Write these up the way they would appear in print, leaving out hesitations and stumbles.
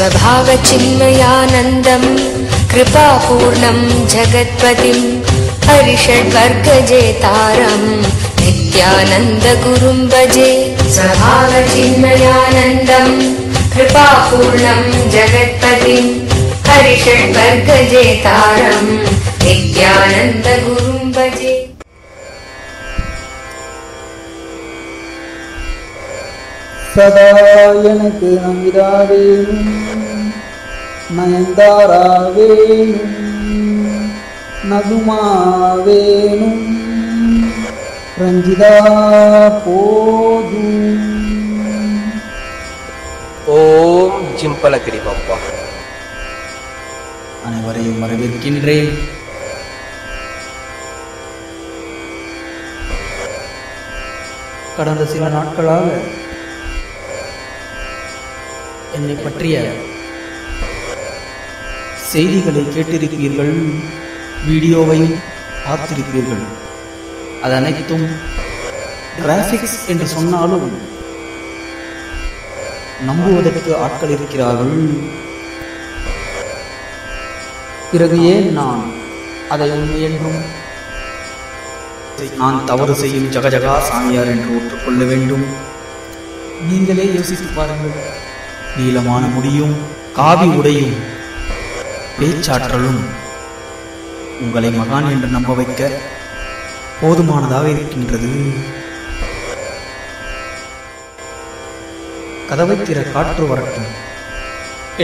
स्वभावचिन्मयानन्दं कृपापूर्णं जगत्पतिं हरिषड्वर्गजेतारं नित्यानन्दगुरुं भजे। स्वभावचिन्मयानन्दं कृपापूर्णं जगत्पतिं हरिषड्वर्गजेतारं नित्यानन्दगुरुं भजे। सदा எனக்கு நமிதாவேனும் நயன்தாராவேனும் நகுமாவேனும் ரஞ்சிதா போதும். ஓம் ஜிம்பலகிரி பப்பா. அனைவரையும் வரவேற்கின்றேன். கடந்த சில நாட்களாக என்னை பற்றிய செய்திகளை கேட்டிருப்பீர்கள், வீடியோவையும் பார்த்திருப்பீர்கள். அது அனைத்தும் கிராபிக்ஸ் என்று சொன்னாலும் நம்புவதற்கு ஆட்கள் இருக்கிறார்கள். பிறகு ஏன் நான் அதை உண்மை என்றும் நான் தவறு செய்யும் ஜகஜகா சாமியார் என்று ஒற்றுக்கொள்ள வேண்டும்? நீங்களே யோசித்து பாருங்கள். நீளமான முடியும், காவி உடையும், பேச்சாற்றலும் உங்களை மகான் என்று நம்ப வைக்க போதுமானதாக இருக்கின்றது. கதவை திற, காற்று வரட்டும்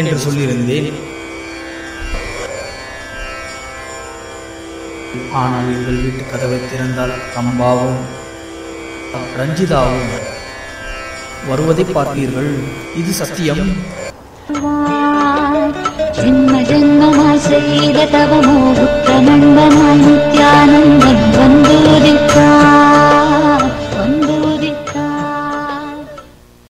என்று சொல்லியிருந்தேன். ஆனால் எங்கள் வீட்டு கதவை திறந்தால் ரம்பாவும் ரஞ்சிதாவும் வருவதை பார்ப்பீர்கள். இது சத்தியம். ஜென்ம ஜென்மமாய் செய்த தவமோ புத்த நண்பனாய்